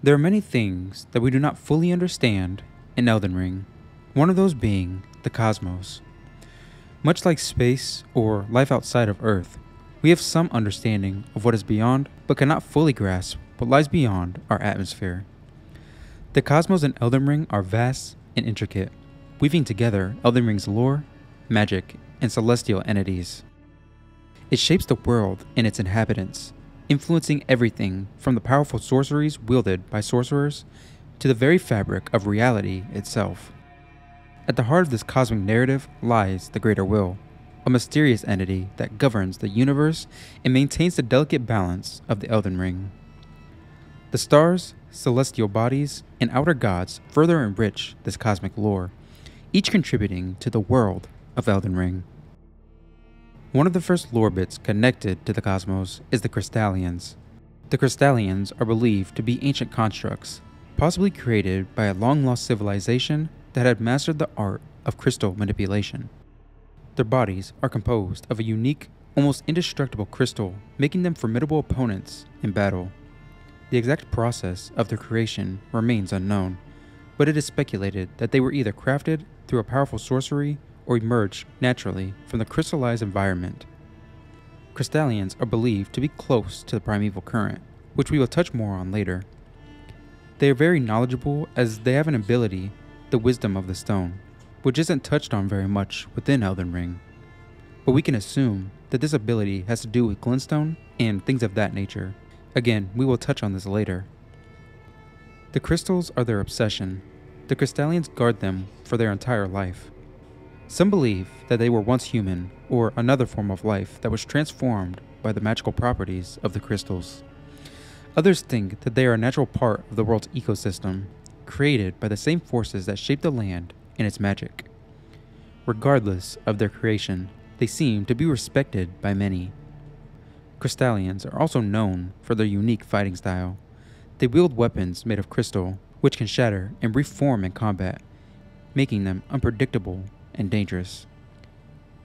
There are many things that we do not fully understand in Elden Ring, one of those being the cosmos. Much like space or life outside of Earth, we have some understanding of what is beyond, but cannot fully grasp what lies beyond our atmosphere. The cosmos in Elden Ring are vast and intricate, weaving together Elden Ring's lore, magic, and celestial entities. It shapes the world and its inhabitants, influencing everything from the powerful sorceries wielded by sorcerers to the very fabric of reality itself. At the heart of this cosmic narrative lies the Greater Will, a mysterious entity that governs the universe and maintains the delicate balance of the Elden Ring. The stars, celestial bodies, and outer gods further enrich this cosmic lore, each contributing to the world of Elden Ring. One of the first lore bits connected to the cosmos is the Crystallians. The Crystallians are believed to be ancient constructs, possibly created by a long-lost civilization that had mastered the art of crystal manipulation. Their bodies are composed of a unique, almost indestructible crystal, making them formidable opponents in battle. The exact process of their creation remains unknown, but it is speculated that they were either crafted through a powerful sorcery or emerged naturally from the crystallized environment. Crystallians are believed to be close to the primeval current, which we will touch more on later. They are very knowledgeable as they have an ability, the Wisdom of the Stone, which isn't touched on very much within Elden Ring. But we can assume that this ability has to do with glintstone and things of that nature. Again, we will touch on this later. The crystals are their obsession. The Crystallians guard them for their entire life. Some believe that they were once human, or another form of life that was transformed by the magical properties of the crystals. Others think that they are a natural part of the world's ecosystem, created by the same forces that shape the land and its magic. Regardless of their creation, they seem to be respected by many. Crystallians are also known for their unique fighting style. They wield weapons made of crystal, which can shatter and reform in combat, making them unpredictable and dangerous.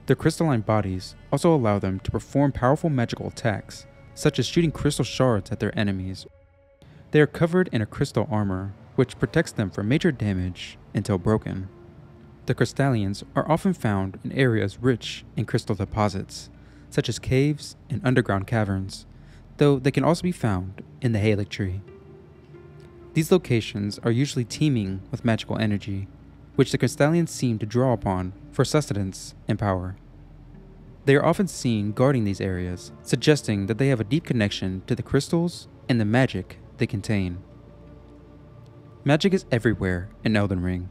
Their crystalline bodies also allow them to perform powerful magical attacks, such as shooting crystal shards at their enemies. They are covered in a crystal armor, which protects them from major damage until broken. The Crystallians are often found in areas rich in crystal deposits, such as caves and underground caverns, though they can also be found in the Haligtree. These locations are usually teeming with magical energy, which the Crystallians seem to draw upon for sustenance and power. They are often seen guarding these areas, suggesting that they have a deep connection to the crystals and the magic they contain. Magic is everywhere in Elden Ring.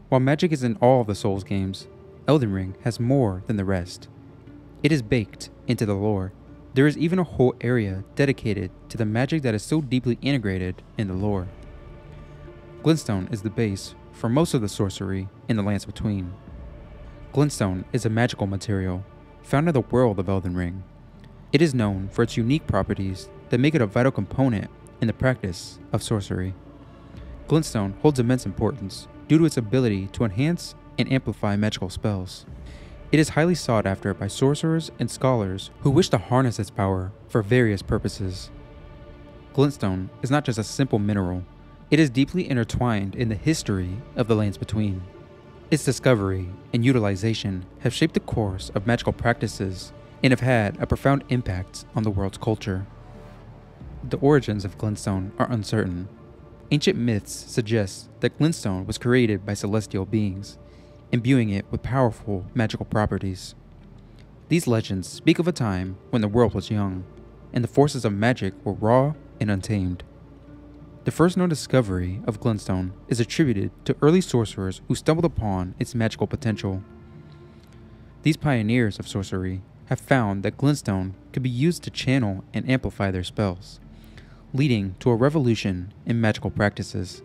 While magic is in all of the Souls games, Elden Ring has more than the rest. It is baked into the lore. There is even a whole area dedicated to the magic that is so deeply integrated in the lore. Glintstone is the base for most of the sorcery in the Lands Between. Glintstone is a magical material found in the world of Elden Ring. It is known for its unique properties that make it a vital component in the practice of sorcery. Glintstone holds immense importance due to its ability to enhance and amplify magical spells. It is highly sought after by sorcerers and scholars who wish to harness its power for various purposes. Glintstone is not just a simple mineral, it is deeply intertwined in the history of the Lands Between. Its discovery and utilization have shaped the course of magical practices and have had a profound impact on the world's culture. The origins of Glintstone are uncertain. Ancient myths suggest that Glintstone was created by celestial beings, imbuing it with powerful magical properties. These legends speak of a time when the world was young, and the forces of magic were raw and untamed. The first known discovery of Glintstone is attributed to early sorcerers who stumbled upon its magical potential. These pioneers of sorcery have found that Glintstone could be used to channel and amplify their spells, leading to a revolution in magical practices.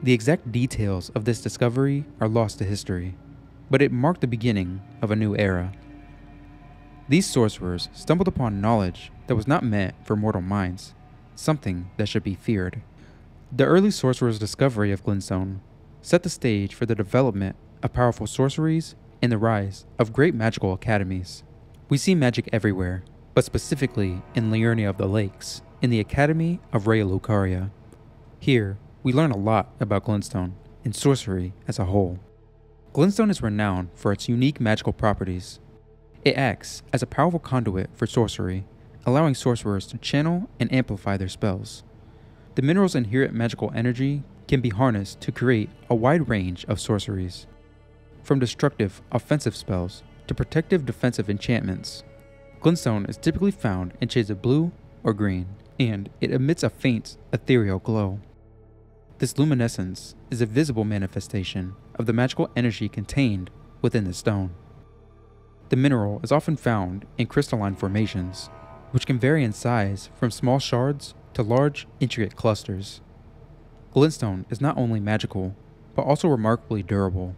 The exact details of this discovery are lost to history, but it marked the beginning of a new era. These sorcerers stumbled upon knowledge that was not meant for mortal minds, something that should be feared. The early sorcerers' discovery of Glintstone set the stage for the development of powerful sorceries and the rise of great magical academies. We see magic everywhere, but specifically in Liurnia of the Lakes, in the Academy of Raya Lucaria. Here, we learn a lot about glintstone and sorcery as a whole. Glintstone is renowned for its unique magical properties. It acts as a powerful conduit for sorcery, allowing sorcerers to channel and amplify their spells. The mineral's inherent magical energy can be harnessed to create a wide range of sorceries, from destructive, offensive spells to protective, defensive enchantments. Glintstone is typically found in shades of blue or green, and it emits a faint, ethereal glow. This luminescence is a visible manifestation of the magical energy contained within the stone. The mineral is often found in crystalline formations, which can vary in size from small shards to large, intricate clusters. Glintstone is not only magical, but also remarkably durable.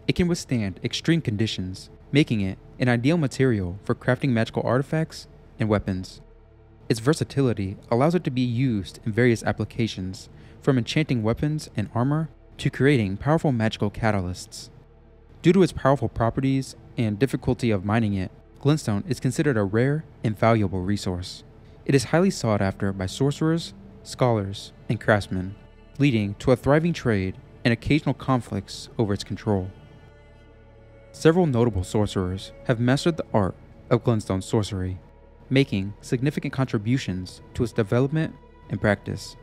It can withstand extreme conditions, making it an ideal material for crafting magical artifacts and weapons. Its versatility allows it to be used in various applications, from enchanting weapons and armor to creating powerful magical catalysts. Due to its powerful properties and difficulty of mining it, glintstone is considered a rare and valuable resource. It is highly sought after by sorcerers, scholars, and craftsmen, leading to a thriving trade and occasional conflicts over its control. Several notable sorcerers have mastered the art of glintstone sorcery, making significant contributions to its development and practice.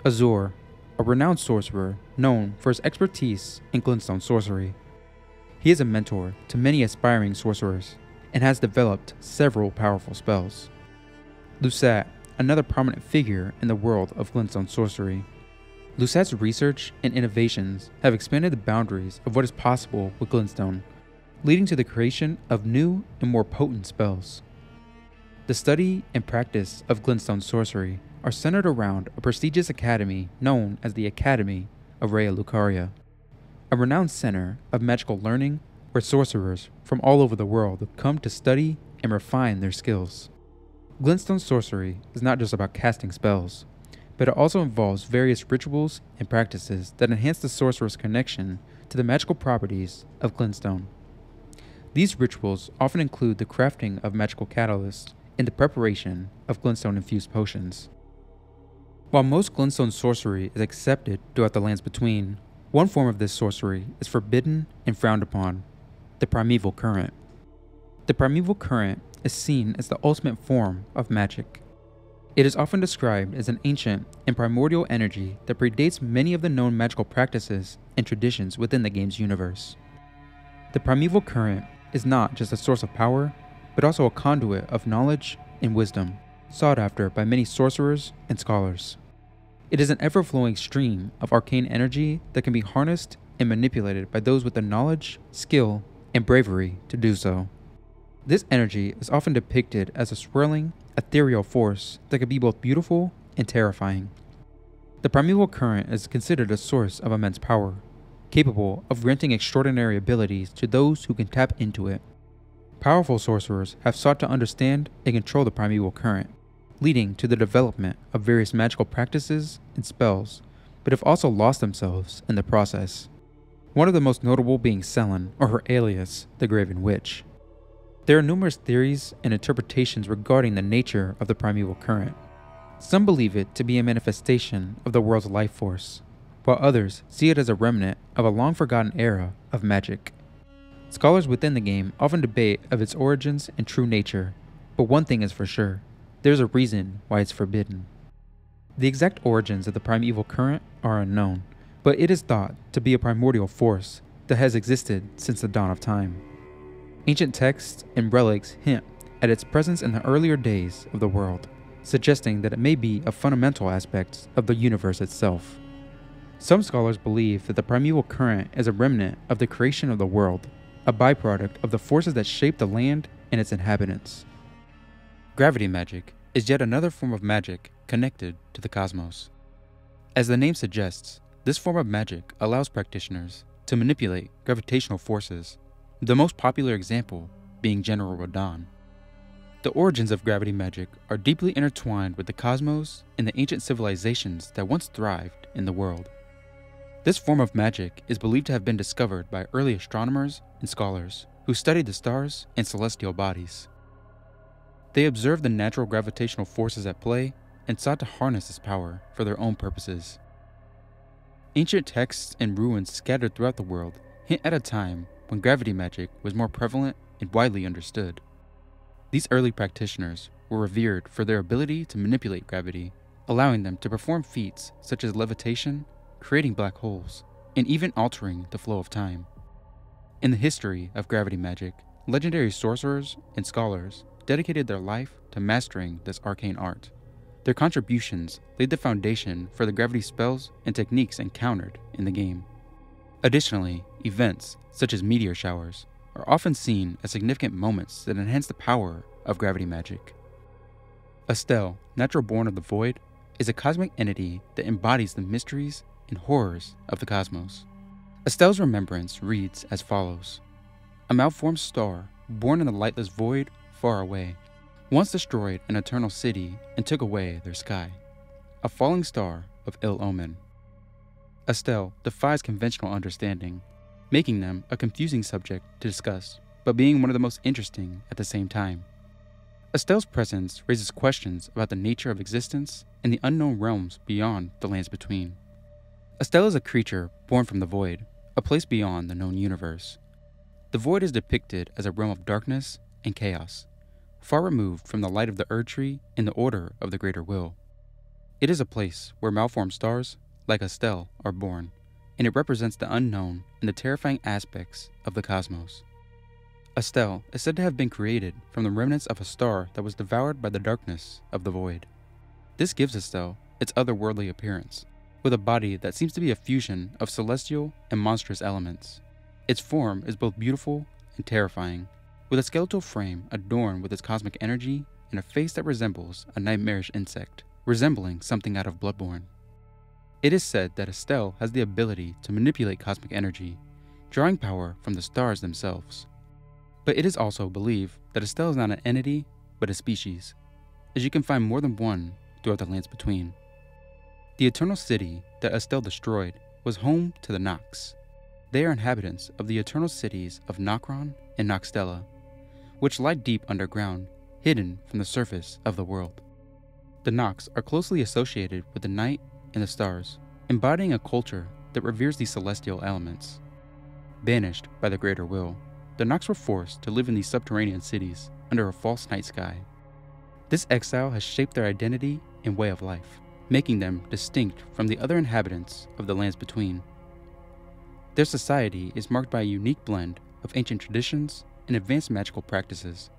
Azur, a renowned sorcerer known for his expertise in glintstone sorcery. He is a mentor to many aspiring sorcerers and has developed several powerful spells. Lusat, another prominent figure in the world of glintstone sorcery. Lusat's research and innovations have expanded the boundaries of what is possible with glintstone, leading to the creation of new and more potent spells. The study and practice of glintstone sorcery are centered around a prestigious academy known as the Academy of Raya Lucaria, a renowned center of magical learning where sorcerers from all over the world come to study and refine their skills. Glintstone sorcery is not just about casting spells, but it also involves various rituals and practices that enhance the sorcerer's connection to the magical properties of glintstone. These rituals often include the crafting of magical catalysts and the preparation of glintstone-infused potions. While most glintstone sorcery is accepted throughout the lands between, one form of this sorcery is forbidden and frowned upon: the primeval current. The primeval current is seen as the ultimate form of magic. It is often described as an ancient and primordial energy that predates many of the known magical practices and traditions within the game's universe. The primeval current is not just a source of power, but also a conduit of knowledge and wisdom, sought after by many sorcerers and scholars. It is an ever-flowing stream of arcane energy that can be harnessed and manipulated by those with the knowledge, skill, and bravery to do so. This energy is often depicted as a swirling, ethereal force that can be both beautiful and terrifying. The primeval current is considered a source of immense power, capable of granting extraordinary abilities to those who can tap into it. Powerful sorcerers have sought to understand and control the primeval current, leading to the development of various magical practices and spells, but have also lost themselves in the process. One of the most notable being Selen, or her alias, the Graven Witch. There are numerous theories and interpretations regarding the nature of the primeval current. Some believe it to be a manifestation of the world's life force, while others see it as a remnant of a long-forgotten era of magic. Scholars within the game often debate of its origins and true nature, but one thing is for sure: there's a reason why it's forbidden. The exact origins of the primeval current are unknown, but it is thought to be a primordial force that has existed since the dawn of time. Ancient texts and relics hint at its presence in the earlier days of the world, suggesting that it may be a fundamental aspect of the universe itself. Some scholars believe that the primeval current is a remnant of the creation of the world, a byproduct of the forces that shape the land and its inhabitants. Gravity magic is yet another form of magic connected to the cosmos. As the name suggests, this form of magic allows practitioners to manipulate gravitational forces, the most popular example being General Radon. The origins of gravity magic are deeply intertwined with the cosmos and the ancient civilizations that once thrived in the world. This form of magic is believed to have been discovered by early astronomers and scholars who studied the stars and celestial bodies. They observed the natural gravitational forces at play and sought to harness this power for their own purposes, Ancient texts and ruins scattered throughout the world hint at a time when gravity magic was more prevalent and widely understood. These early practitioners were revered for their ability to manipulate gravity, allowing them to perform feats such as levitation, creating black holes, and even altering the flow of time. In the history of gravity magic, legendary sorcerers and scholars dedicated their life to mastering this arcane art. Their contributions laid the foundation for the gravity spells and techniques encountered in the game. Additionally, events such as meteor showers are often seen as significant moments that enhance the power of gravity magic. Estelle, natural born of the void, is a cosmic entity that embodies the mysteries and horrors of the cosmos. Estelle's remembrance reads as follows: a malformed star, born in the lightless void far away, once destroyed an eternal city and took away their sky. A falling star of ill omen. Estelle defies conventional understanding, making them a confusing subject to discuss, but being one of the most interesting at the same time. Estelle's presence raises questions about the nature of existence and the unknown realms beyond the lands between. Estelle is a creature born from the void, a place beyond the known universe. The void is depicted as a realm of darkness and chaos, far removed from the light of the Erd Tree and the order of the Greater Will. It is a place where malformed stars, like Estelle, are born, and it represents the unknown and the terrifying aspects of the cosmos. Estelle is said to have been created from the remnants of a star that was devoured by the darkness of the void. This gives Estelle its otherworldly appearance, with a body that seems to be a fusion of celestial and monstrous elements. Its form is both beautiful and terrifying, with a skeletal frame adorned with its cosmic energy and a face that resembles a nightmarish insect, resembling something out of Bloodborne. It is said that Estelle has the ability to manipulate cosmic energy, drawing power from the stars themselves. But it is also believed that Estelle is not an entity, but a species, as you can find more than one throughout the lands between. The Eternal City that Estelle destroyed was home to the Nox. They are inhabitants of the eternal cities of Nokron and Noxtella, which lie deep underground, hidden from the surface of the world. The Nox are closely associated with the night and the stars, embodying a culture that reveres these celestial elements. Banished by the Greater Will, the Nox were forced to live in these subterranean cities under a false night sky. This exile has shaped their identity and way of life, making them distinct from the other inhabitants of the lands between. Their society is marked by a unique blend of ancient traditions and advanced magical practices,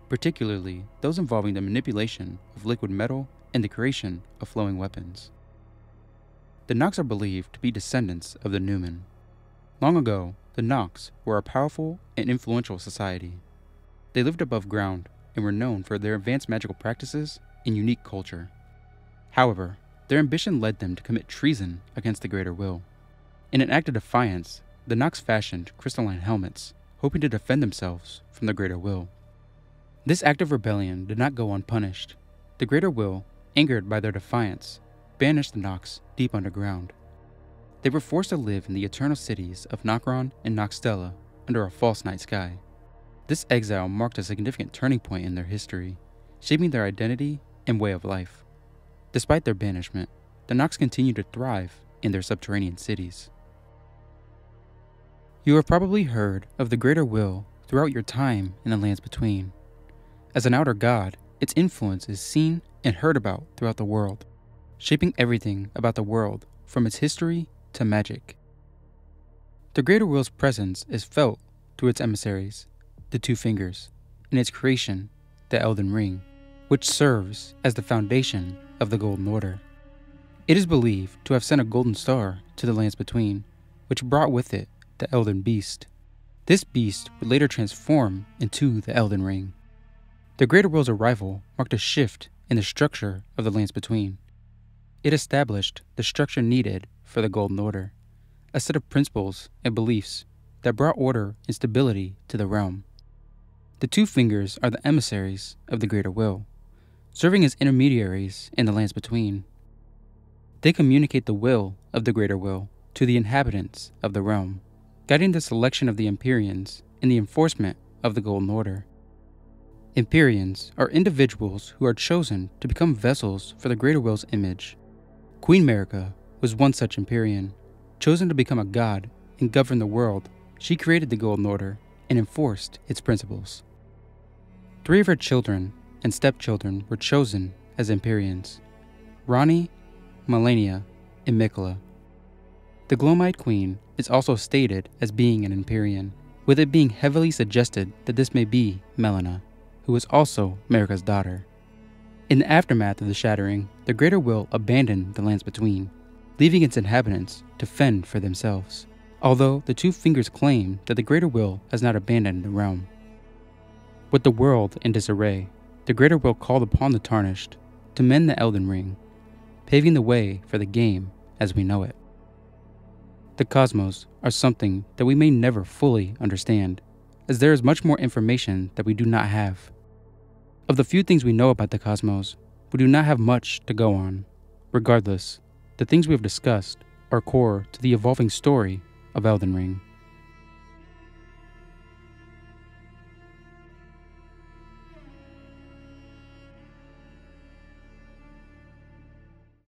particularly those involving the manipulation of liquid metal and the creation of flowing weapons. The Nox are believed to be descendants of the Numen. Long ago, the Nox were a powerful and influential society. They lived above ground and were known for their advanced magical practices and unique culture. However, their ambition led them to commit treason against the Greater Will. In an act of defiance, the Nox fashioned crystalline helmets, hoping to defend themselves from the Greater Will. This act of rebellion did not go unpunished. The Greater Will, angered by their defiance, banished the Nox deep underground. They were forced to live in the eternal cities of Nokron and Noxtella under a false night sky. This exile marked a significant turning point in their history, shaping their identity and way of life. Despite their banishment, the Nox continued to thrive in their subterranean cities. You have probably heard of the Greater Will throughout your time in the lands between. As an outer god, its influence is seen and heard about throughout the world, shaping everything about the world from its history to magic. The Greater Will's presence is felt through its emissaries, the Two Fingers, and its creation, the Elden Ring, which serves as the foundation of the Golden Order. It is believed to have sent a golden star to the lands between, which brought with it the Elden Beast. This beast would later transform into the Elden Ring. The Greater Will's arrival marked a shift in the structure of the lands between. It established the structure needed for the Golden Order, a set of principles and beliefs that brought order and stability to the realm. The Two Fingers are the emissaries of the Greater Will, serving as intermediaries in the lands between. They communicate the will of the Greater Will to the inhabitants of the realm, guiding the selection of the Empyreans and the enforcement of the Golden Order. Empyreans are individuals who are chosen to become vessels for the Greater Will's image. Queen Marika was one such Empyrean, Chosen to become a god and govern the world, she created the Golden Order and enforced its principles. 3 of her children and stepchildren were chosen as Empyreans: Rani, Melania, and Mikola. The Glomite Queen is also stated as being an Empyrean, with it being heavily suggested that this may be Melina, who is also Marika's daughter. In the aftermath of the Shattering, the Greater Will abandoned the lands between, leaving its inhabitants to fend for themselves, although the Two Fingers claim that the Greater Will has not abandoned the realm. With the world in disarray, the Greater Will called upon the Tarnished to mend the Elden Ring, paving the way for the game as we know it. The cosmos are something that we may never fully understand, as there is much more information that we do not have. Of the few things we know about the cosmos, we do not have much to go on. Regardless, the things we have discussed are core to the evolving story of Elden Ring.